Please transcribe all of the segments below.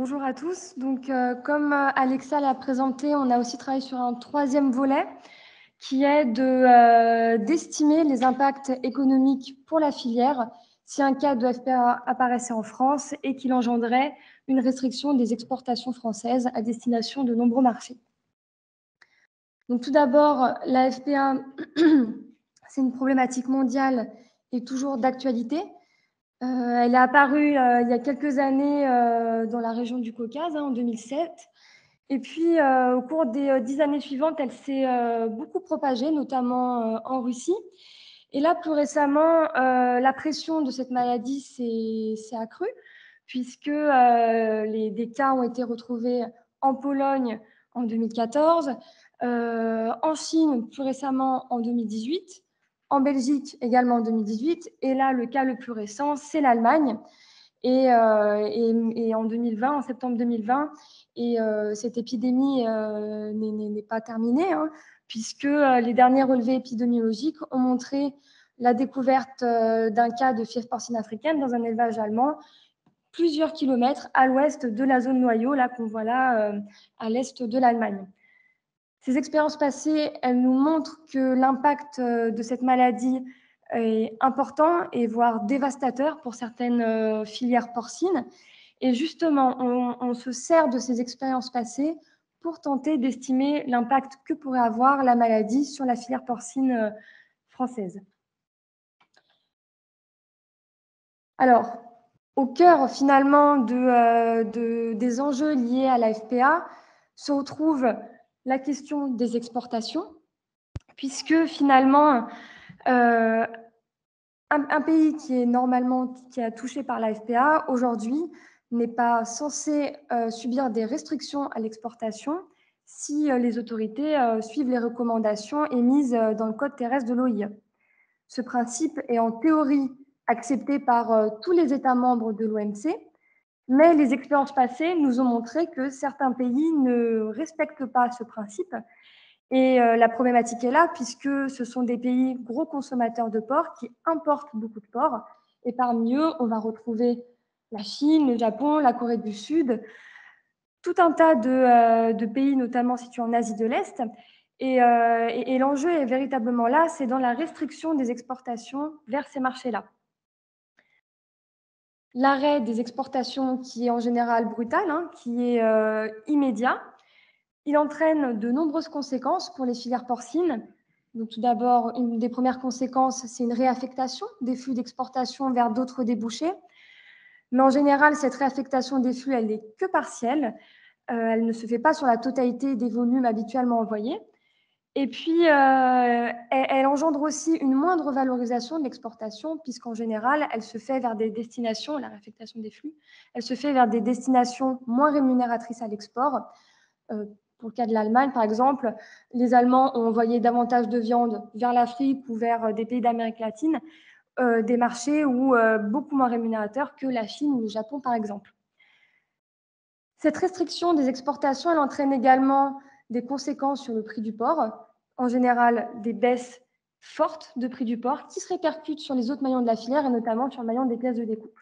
Bonjour à tous. Donc, comme Alexa l'a présenté, on a aussi travaillé sur un troisième volet qui est d'estimer les impacts économiques pour la filière si un cas de FPA apparaissait en France et qu'il engendrait une restriction des exportations françaises à destination de nombreux marchés. Donc, tout d'abord, la FPA, c'est une problématique mondiale et toujours d'actualité. Elle est apparue il y a quelques années dans la région du Caucase, en 2007. Et puis, au cours des 10 années suivantes, elle s'est beaucoup propagée, notamment en Russie. Et là, plus récemment, la pression de cette maladie s'est accrue, puisque des cas ont été retrouvés en Pologne en 2014, en Chine plus récemment en 2018, en Belgique également en 2018, et là, le cas le plus récent, c'est l'Allemagne. Et en 2020, en septembre 2020, et cette épidémie n'est pas terminée, puisque les derniers relevés épidémiologiques ont montré la découverte d'un cas de fièvre porcine africaine dans un élevage allemand, plusieurs kilomètres à l'ouest de la zone noyau, là qu'on voit là à l'est de l'Allemagne. Ces expériences passées, elles nous montrent que l'impact de cette maladie est important et voire dévastateur pour certaines filières porcines. Et justement, on se sert de ces expériences passées pour tenter d'estimer l'impact que pourrait avoir la maladie sur la filière porcine française. Alors, au cœur finalement des enjeux liés à la FPA se retrouve la question des exportations, puisque finalement, un pays qui est normalement touché par la FPA, aujourd'hui, n'est pas censé subir des restrictions à l'exportation si les autorités suivent les recommandations émises dans le Code terrestre de l'OIE. Ce principe est en théorie accepté par tous les États membres de l'OMC, mais les expériences passées nous ont montré que certains pays ne respectent pas ce principe. Et la problématique est là, puisque ce sont des pays gros consommateurs de porc qui importent beaucoup de porc. Et parmi eux, on va retrouver la Chine, le Japon, la Corée du Sud, tout un tas de pays, notamment situés en Asie de l'Est. Et l'enjeu est véritablement là, c'est dans la restriction des exportations vers ces marchés-là. L'arrêt des exportations qui est en général brutal, qui est immédiat, il entraîne de nombreuses conséquences pour les filières porcines. Donc, tout d'abord, une des premières conséquences, c'est une réaffectation des flux d'exportation vers d'autres débouchés. Mais en général, cette réaffectation des flux, elle n'est que partielle. Elle ne se fait pas sur la totalité des volumes habituellement envoyés. Et puis, elle engendre aussi une moindre valorisation de l'exportation, puisqu'en général, elle se fait vers des destinations, la réaffectation des flux, elle se fait vers des destinations moins rémunératrices à l'export. Pour le cas de l'Allemagne, par exemple, les Allemands ont envoyé davantage de viande vers l'Afrique ou vers des pays d'Amérique latine, des marchés beaucoup moins rémunérateurs que la Chine ou le Japon, par exemple. Cette restriction des exportations, elle entraîne également des conséquences sur le prix du porc, en général des baisses fortes de prix du porc qui se répercutent sur les autres maillons de la filière et notamment sur le maillon des pièces de découpe.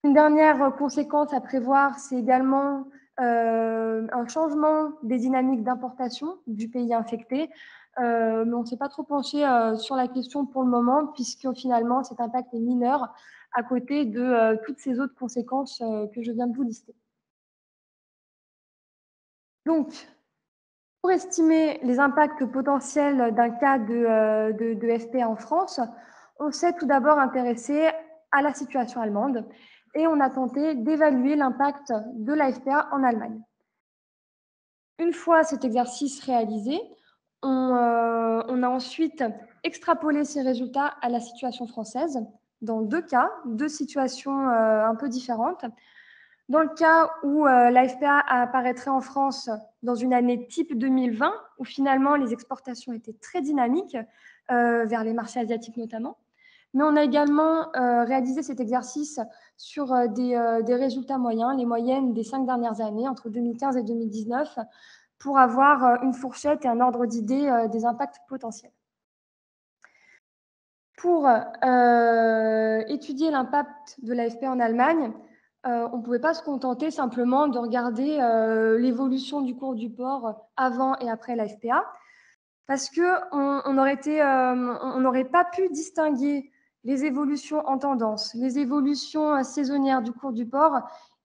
Une dernière conséquence à prévoir, c'est également un changement des dynamiques d'importation du pays infecté, mais on ne s'est pas trop penché sur la question pour le moment, puisque finalement cet impact est mineur à côté de toutes ces autres conséquences que je viens de vous lister. Donc, pour estimer les impacts potentiels d'un cas de FPA en France, on s'est tout d'abord intéressé à la situation allemande et on a tenté d'évaluer l'impact de la FPA en Allemagne. Une fois cet exercice réalisé, on a ensuite extrapolé ces résultats à la situation française dans deux cas, deux situations un peu différentes. Dans le cas où la FPA apparaîtrait en France dans une année type 2020, où finalement les exportations étaient très dynamiques vers les marchés asiatiques notamment. Mais on a également réalisé cet exercice sur des résultats moyens, les moyennes des 5 dernières années, entre 2015 et 2019, pour avoir une fourchette et un ordre d'idée des impacts potentiels. Pour étudier l'impact de la FPA en Allemagne, on ne pouvait pas se contenter simplement de regarder l'évolution du cours du port avant et après la FPA, parce qu'on n'aurait pas pu distinguer les évolutions en tendance, les évolutions saisonnières du cours du port.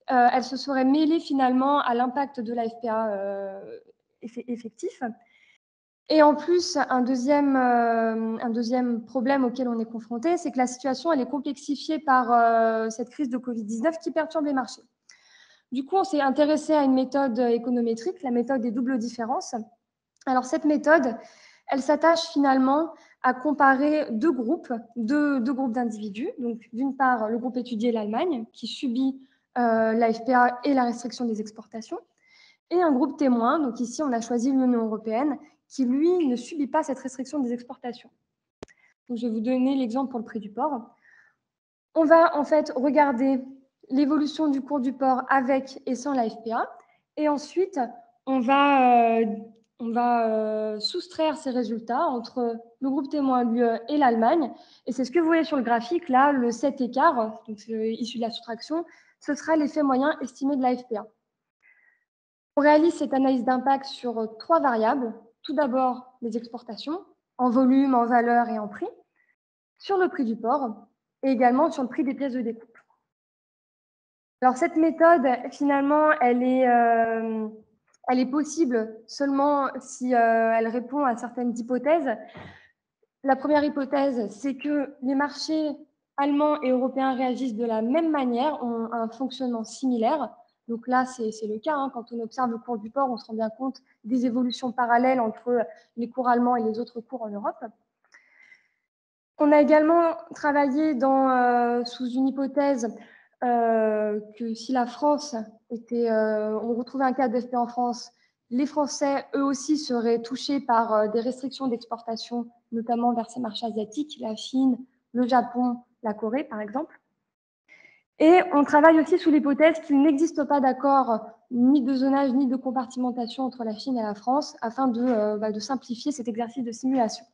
Elles se seraient mêlées finalement à l'impact de la FPA effectif. Et en plus, un deuxième problème auquel on est confronté, c'est que la situation elle est complexifiée par cette crise de Covid-19 qui perturbe les marchés. Du coup, on s'est intéressé à une méthode économétrique, la méthode des doubles différences. Alors, cette méthode, elle s'attache finalement à comparer deux groupes d'individus. Donc, d'une part, le groupe étudié, l'Allemagne, qui subit la FPA et la restriction des exportations, et un groupe témoin, donc ici, on a choisi l'Union européenne, qui, lui, ne subit pas cette restriction des exportations. Donc, je vais vous donner l'exemple pour le prix du porc. On va en fait regarder l'évolution du cours du porc avec et sans la FPA, et ensuite, on va soustraire ces résultats entre le groupe témoin, l'UE et l'Allemagne. Et c'est ce que vous voyez sur le graphique, là, le 7 écart, donc issu de la soustraction, ce sera l'effet moyen estimé de la FPA. On réalise cette analyse d'impact sur 3 variables. Tout d'abord, les exportations, en volume, en valeur et en prix, sur le prix du porc, et également sur le prix des pièces de découpe. Alors, cette méthode, finalement, elle est possible seulement si elle répond à certaines hypothèses. La première hypothèse, c'est que les marchés allemands et européens réagissent de la même manière, ont un fonctionnement similaire. Donc là, c'est le cas. Hein. Quand on observe le cours du porc, on se rend bien compte des évolutions parallèles entre les cours allemands et les autres cours en Europe. On a également travaillé sous une hypothèse que si la France on retrouvait un cas de FP en France, les Français, eux aussi, seraient touchés par des restrictions d'exportation, notamment vers ces marchés asiatiques, la Chine, le Japon, la Corée, par exemple. Et on travaille aussi sous l'hypothèse qu'il n'existe pas d'accord ni de zonage ni de compartimentation entre la Chine et la France afin de simplifier cet exercice de simulation.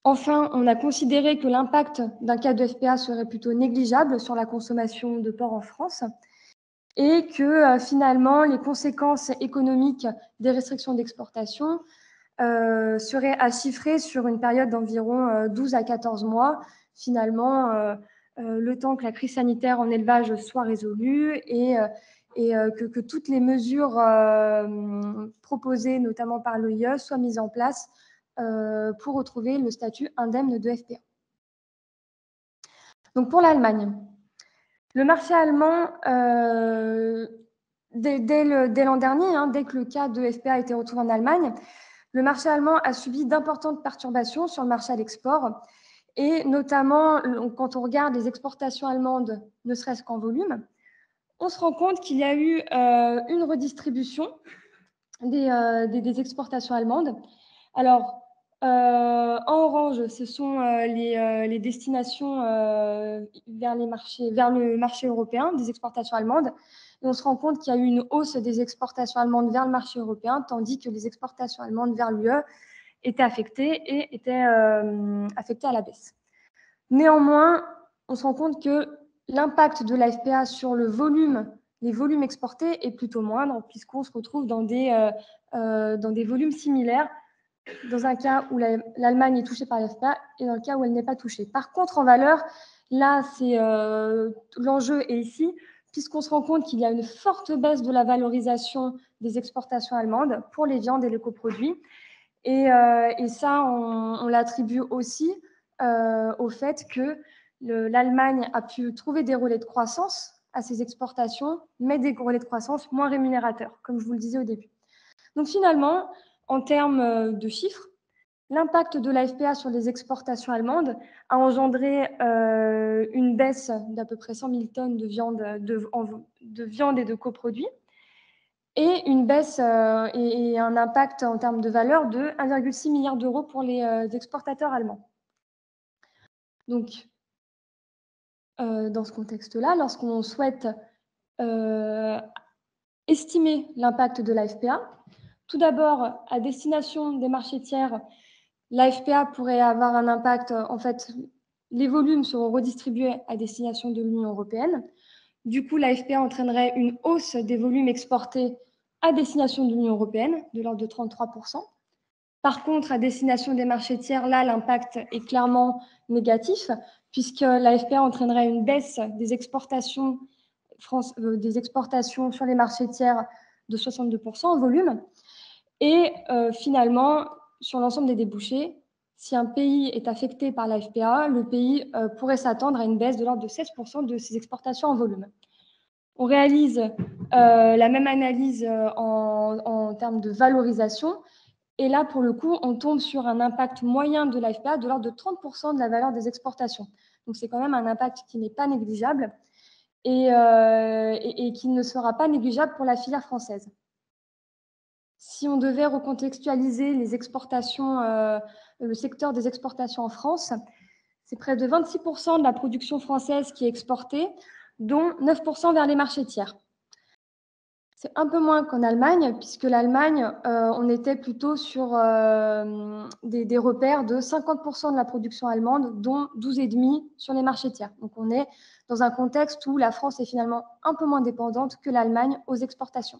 Enfin, on a considéré que l'impact d'un cas de FPA serait plutôt négligeable sur la consommation de porc en France et que finalement, les conséquences économiques des restrictions d'exportation seraient à chiffrer sur une période d'environ 12 à 14 mois, finalement, le temps que la crise sanitaire en élevage soit résolue et que toutes les mesures proposées, notamment par l'OIE, soient mises en place pour retrouver le statut indemne de FPA. Donc pour l'Allemagne, le marché allemand, dès l'an dernier, dès que le cas de FPA a été retrouvé en Allemagne, le marché allemand a subi d'importantes perturbations sur le marché à l'export, et notamment quand on regarde les exportations allemandes, ne serait-ce qu'en volume, on se rend compte qu'il y a eu une redistribution des exportations allemandes. Alors, en orange, ce sont les destinations vers le marché européen des exportations allemandes. Et on se rend compte qu'il y a eu une hausse des exportations allemandes vers le marché européen, tandis que les exportations allemandes vers l'UE étaient affectées à la baisse. Néanmoins, on se rend compte que l'impact de la FPA sur les volumes exportés est plutôt moindre, puisqu'on se retrouve dans des volumes similaires, dans un cas où l'Allemagne est touchée par la FPA et dans le cas où elle n'est pas touchée. Par contre, en valeur, là, l'enjeu est ici, puisqu'on se rend compte qu'il y a une forte baisse de la valorisation des exportations allemandes pour les viandes et les coproduits. Et ça, on l'attribue aussi au fait que l'Allemagne a pu trouver des relais de croissance à ses exportations, mais des relais de croissance moins rémunérateurs, comme je vous le disais au début. Donc finalement, en termes de chiffres, l'impact de la FPA sur les exportations allemandes a engendré une baisse d'à peu près 100 000 tonnes de viande et de coproduits, et une baisse et un impact en termes de valeur de 1,6 milliard d'euros pour les exportateurs allemands. Donc, dans ce contexte-là, lorsqu'on souhaite estimer l'impact de la FPA, tout d'abord, à destination des marchés tiers, la FPA pourrait avoir un impact, en fait, les volumes seront redistribués à destination de l'Union européenne. Du coup, la FPA entraînerait une hausse des volumes exportés à destination de l'Union européenne, de l'ordre de 33%. Par contre, à destination des marchés tiers, là, l'impact est clairement négatif, puisque la FPA entraînerait une baisse des exportations sur les marchés tiers de 62% en volume. Et finalement, sur l'ensemble des débouchés, si un pays est affecté par la FPA, le pays pourrait s'attendre à une baisse de l'ordre de 16% de ses exportations en volume. On réalise la même analyse en termes de valorisation. Et là, pour le coup, on tombe sur un impact moyen de la FPA de l'ordre de 30% de la valeur des exportations. Donc, c'est quand même un impact qui n'est pas négligeable et qui ne sera pas négligeable pour la filière française. Si on devait recontextualiser les exportations, le secteur des exportations en France, c'est près de 26% de la production française qui est exportée, dont 9% vers les marchés tiers. C'est un peu moins qu'en Allemagne, puisque l'Allemagne, on était plutôt sur des repères de 50% de la production allemande, dont 12,5% sur les marchés tiers. Donc on est dans un contexte où la France est finalement un peu moins dépendante que l'Allemagne aux exportations.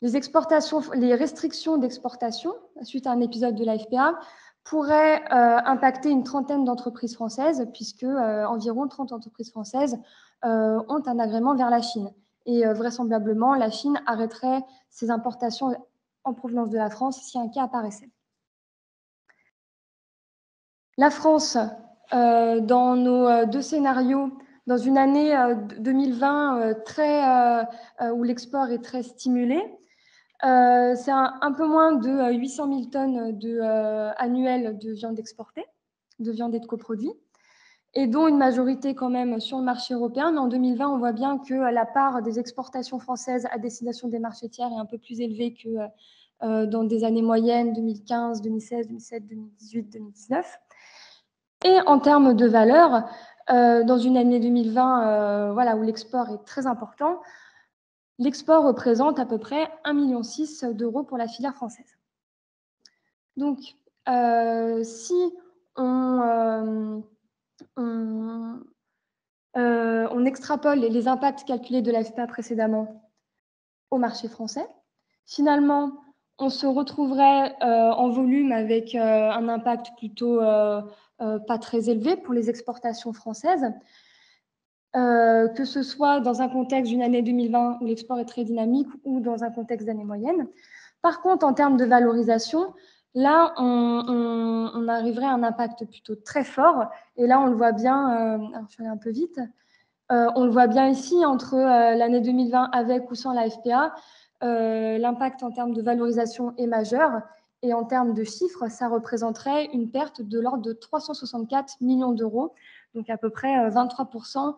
Les restrictions d'exportation, suite à un épisode de la FPA, pourraient impacter une trentaine d'entreprises françaises, puisque environ 30 entreprises françaises ont un agrément vers la Chine. Et vraisemblablement, la Chine arrêterait ses importations en provenance de la France si un cas apparaissait. La France, dans nos deux scénarios, dans une année 2020 où l'export est très stimulé, c'est un peu moins de 800 000 tonnes annuelles de viande exportée, de viande et de coproduits, et dont une majorité quand même sur le marché européen. Mais en 2020, on voit bien que la part des exportations françaises à destination des marchés tiers est un peu plus élevée que dans des années moyennes 2015, 2016, 2017, 2018, 2019. Et en termes de valeur, dans une année 2020 où l'export est très important, l'export représente à peu près 1,6 million d'euros pour la filière française. Donc, si on extrapole les impacts calculés de la FPA précédemment au marché français, finalement, on se retrouverait en volume avec un impact plutôt pas très élevé pour les exportations françaises, que ce soit dans un contexte d'une année 2020 où l'export est très dynamique ou dans un contexte d'année moyenne. Par contre, en termes de valorisation, là, on arriverait à un impact plutôt très fort. Et là, on le voit bien, alors je vais aller un peu vite, on le voit bien ici, entre l'année 2020 avec ou sans la FPA, l'impact en termes de valorisation est majeur. Et en termes de chiffres, ça représenterait une perte de l'ordre de 364 millions d'euros, donc à peu près 23%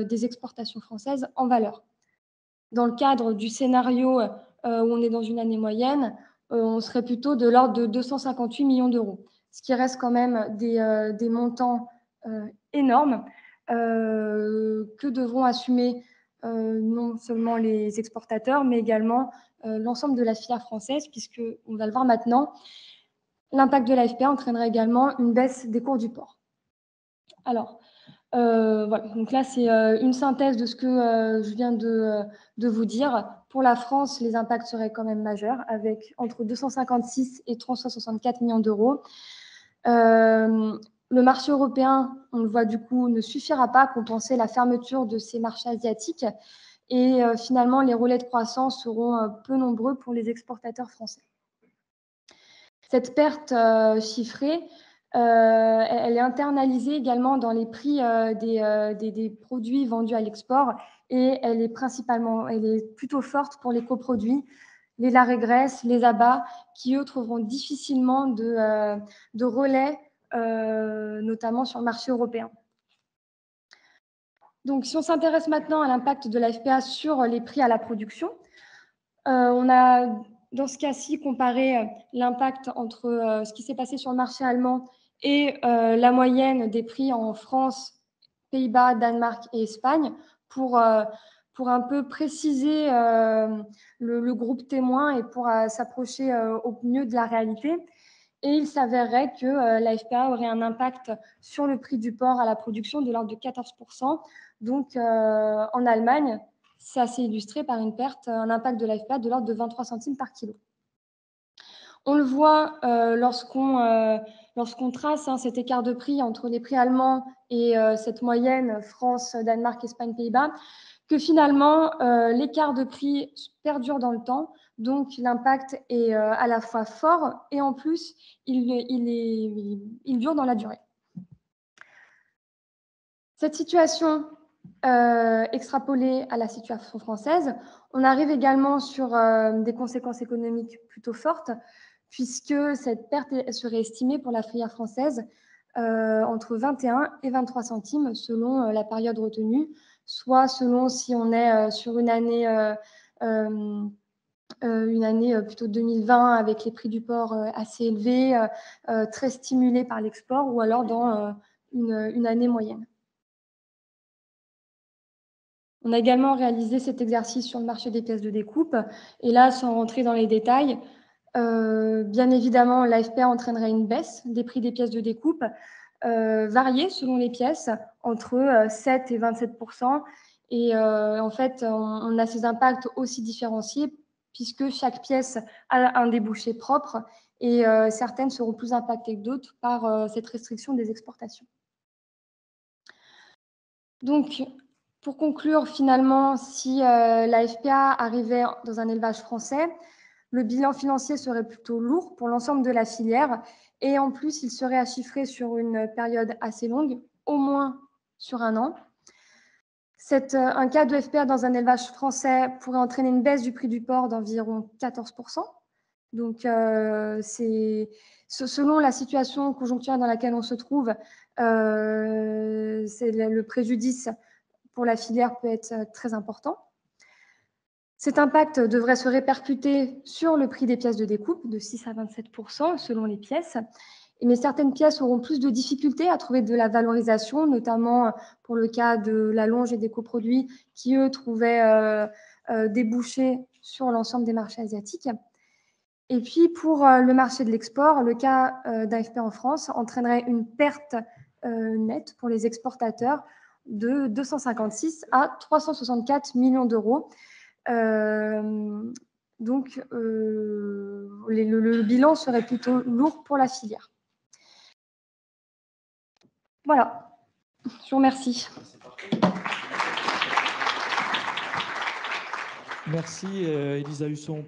des exportations françaises en valeur. Dans le cadre du scénario où on est dans une année moyenne, on serait plutôt de l'ordre de 258 millions d'euros, ce qui reste quand même des montants énormes que devront assumer non seulement les exportateurs, mais également l'ensemble de la filière française, puisqu'on va le voir maintenant, l'impact de la FPA entraînerait également une baisse des cours du port. Alors, voilà. Donc là, c'est une synthèse de ce que je viens de vous dire. Pour la France, les impacts seraient quand même majeurs, avec entre 256 et 364 millions d'euros. Le marché européen, on le voit du coup, ne suffira pas à compenser la fermeture de ces marchés asiatiques. Et finalement, les relais de croissance seront peu nombreux pour les exportateurs français. Cette perte chiffrée, elle est internalisée également dans les prix des produits vendus à l'export et elle est plutôt forte pour les coproduits, les lards et graisses, les abats, qui eux trouveront difficilement de relais, notamment sur le marché européen. Donc, si on s'intéresse maintenant à l'impact de la FPA sur les prix à la production, on a dans ce cas-ci comparé l'impact entre ce qui s'est passé sur le marché allemand et la moyenne des prix en France, Pays-Bas, Danemark et Espagne pour un peu préciser le groupe témoin et pour s'approcher au mieux de la réalité. et il s'avérerait que la FPA aurait un impact sur le prix du porc à la production de l'ordre de 14%. Donc, en Allemagne, c'est assez illustré par un impact de la FPA de l'ordre de 23 centimes par kilo. On le voit lorsqu'on trace cet écart de prix entre les prix allemands et cette moyenne France, Danemark, Espagne, Pays-Bas, que finalement, l'écart de prix perdure dans le temps. Donc, l'impact est à la fois fort et en plus, il dure dans la durée. Cette situation extrapolée à la situation française, on arrive également sur des conséquences économiques plutôt fortes, puisque cette perte serait estimée pour la filière française entre 21 et 23 centimes selon la période retenue, soit selon si on est sur une année plutôt 2020 avec les prix du porc assez élevés, très stimulés par l'export, ou alors dans une année moyenne. On a également réalisé cet exercice sur le marché des pièces de découpe. Et là, sans rentrer dans les détails, bien évidemment, l'AFPA entraînerait une baisse des prix des pièces de découpe, variée selon les pièces, entre 7 et 27%. Et en fait, on a ces impacts aussi différenciés, puisque chaque pièce a un débouché propre, et certaines seront plus impactées que d'autres par cette restriction des exportations. Donc, pour conclure, finalement, si la FPA arrivait dans un élevage français, le bilan financier serait plutôt lourd pour l'ensemble de la filière, et en plus, il serait à chiffrer sur une période assez longue, au moins sur un an. Un cas de FPA dans un élevage français pourrait entraîner une baisse du prix du porc d'environ 14%. Donc, selon la situation conjoncturelle dans laquelle on se trouve, le préjudice pour la filière peut être très important. Cet impact devrait se répercuter sur le prix des pièces de découpe de 6 à 27% selon les pièces. Mais certaines pièces auront plus de difficultés à trouver de la valorisation, notamment pour le cas de la longe et des coproduits qui, eux, trouvaient débouchés sur l'ensemble des marchés asiatiques. Et puis, pour le marché de l'export, le cas d'AFP en France entraînerait une perte nette pour les exportateurs de 256 à 364 millions d'euros. Donc, le bilan serait plutôt lourd pour la filière. Voilà, je vous remercie. Merci, Elisa Husson.